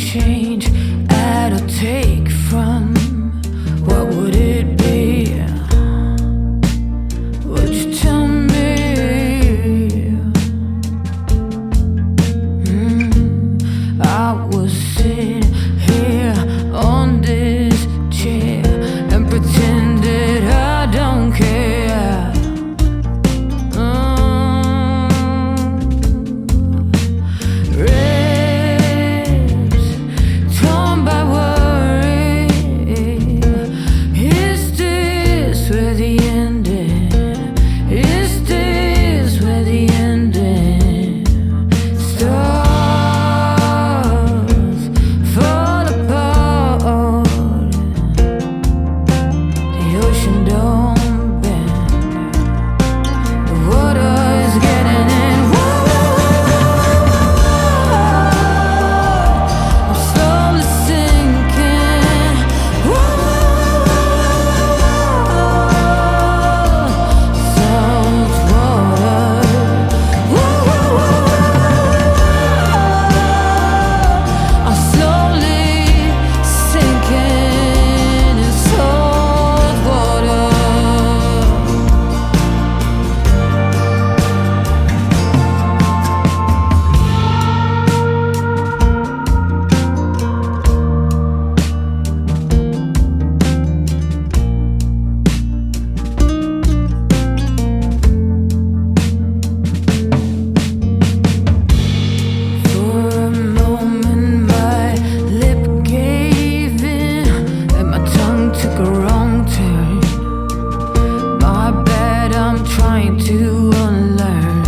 exchange add or take from? What would it be? Would you tell me? I was sitting here on this chair and pretended I don't care. Ribs torn by worry. Is this where the ending? Is this where the ending starts? Fall apart. The ocean don't bend. The water is getting in. I'm slowly sinking. Salt water. I'm slowly sinking in salt water. For a moment my lip gave in and my tongue took a wrong turn. My bad, I'm trying to unlearn.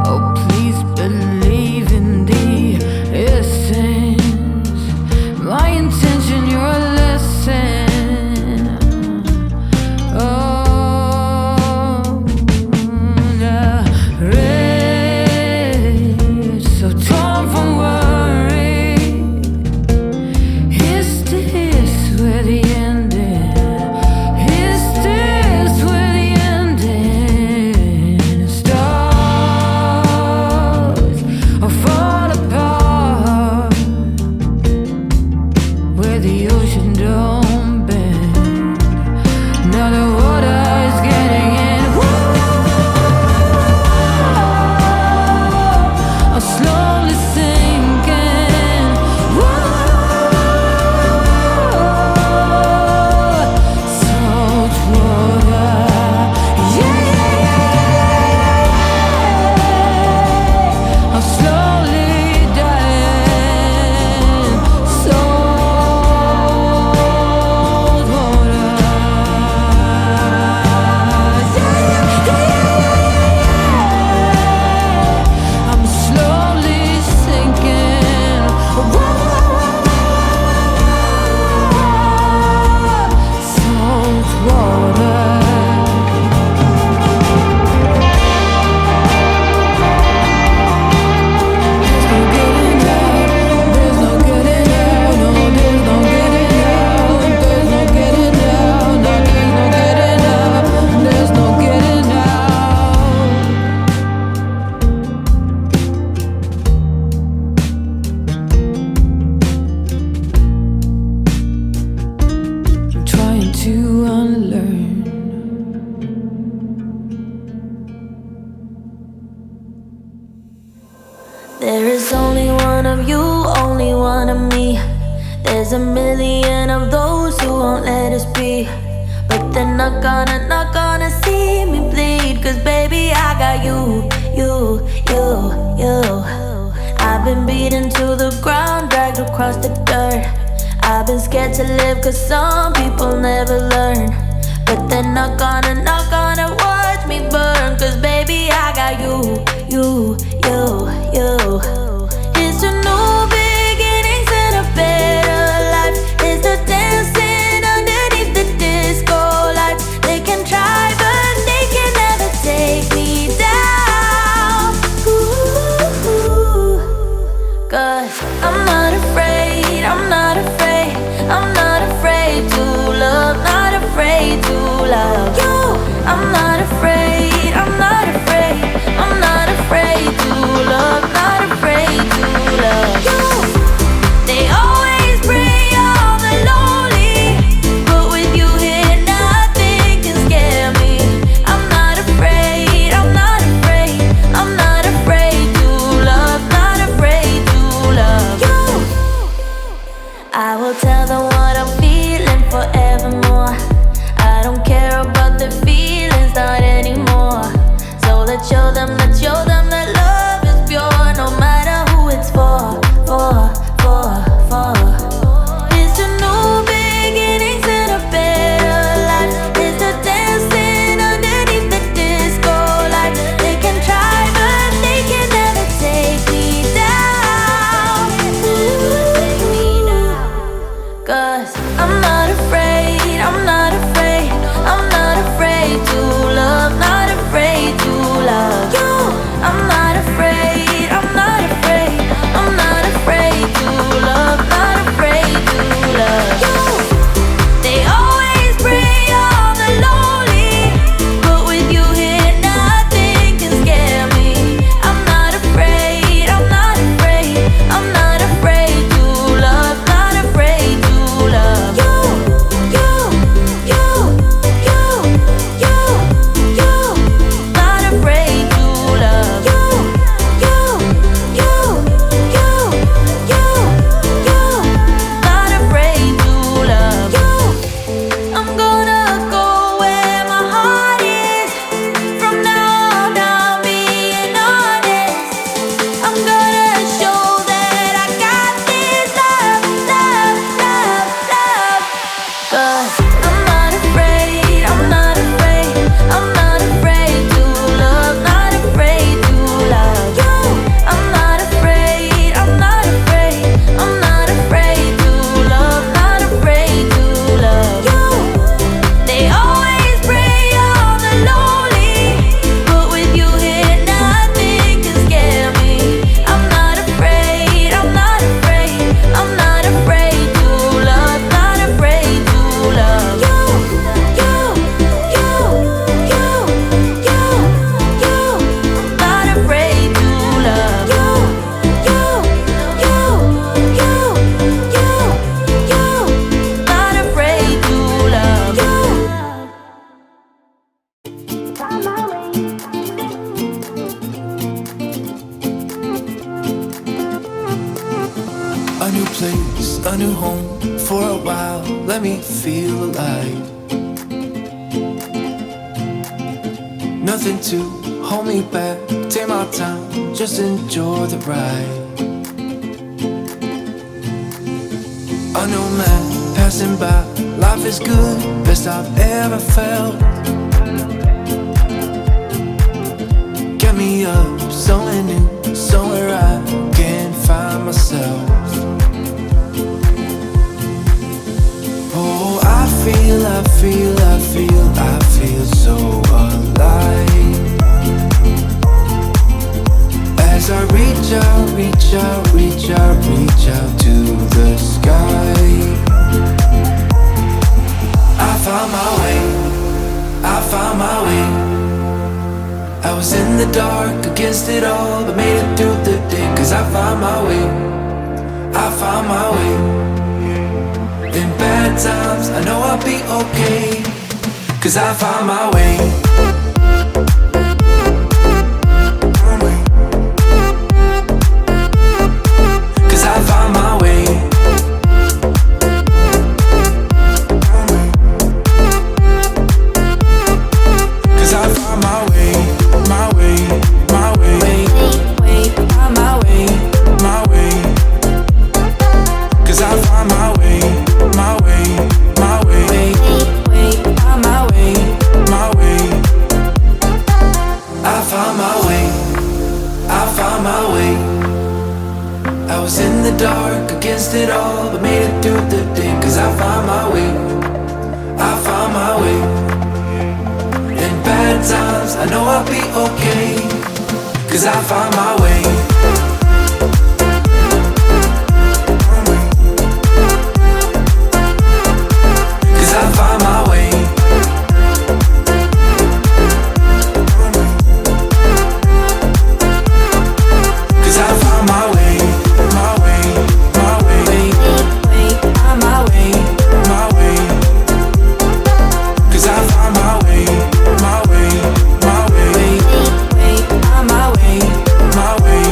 Oh, please believe in the essence. My intention, you're a lesson. Oh, the red, so torn from worry. Is this where the ending? Is this where the ending starts or fall apart? Where the ocean don't bend. Now the water is getting in. I'm slowly sinking. Salt water. Yeah. I'm slowly dying. Salt water. I'm slowly sinking. Salt water. There's no getting out. There's no getting out. No, there's no getting out. There's no getting out. No, there's no getting out. There's no getting out. I'm trying to unlearn. There is only one of you, only one of me. There's a million of those who won't let us be. But they're not gonna see me bleed. Cause baby, I got you. I've been beaten to the ground, dragged across the dirt. I've been scared to live cause some people never learn. But they're not gonna watch me burn. Cause baby, I got you. It's a new beginnings and a better life. It's the dancing underneath the disco lights. They can try but they can never take me down. Cause I'm not afraid, I'm not afraid. I'm not afraid to love, not afraid to love you. I'm not afraid, I'm not afraid. I'm not afraid place, a new home for a while. Let me feel alive. Nothing to hold me back. Take my time, just enjoy the ride. I know man passing by. Life is good, best I've ever felt. Get me up, somewhere new, somewhere I can find myself. Oh, I feel so alive. As I reach out to the sky. I found my way. I was in the dark against it all, but made it through the day. Cause I found my way. In bad times, I know I'll be okay. Cause I found my way. Cause I found my way. Cause I found my way, my way, my way, my way, my way. Cause I found my way, my way, my way, my way, my way. I found my way, I found my way. I was in the dark against it all, but made it through the day. Cause I found my way, I found my way. In bad times, I know I'll be okay. Cause I found my way. Cause I found my way. Cause I found my way, my way, my way, my way, my way. Cause I found my way, my way, my way, my way, my way.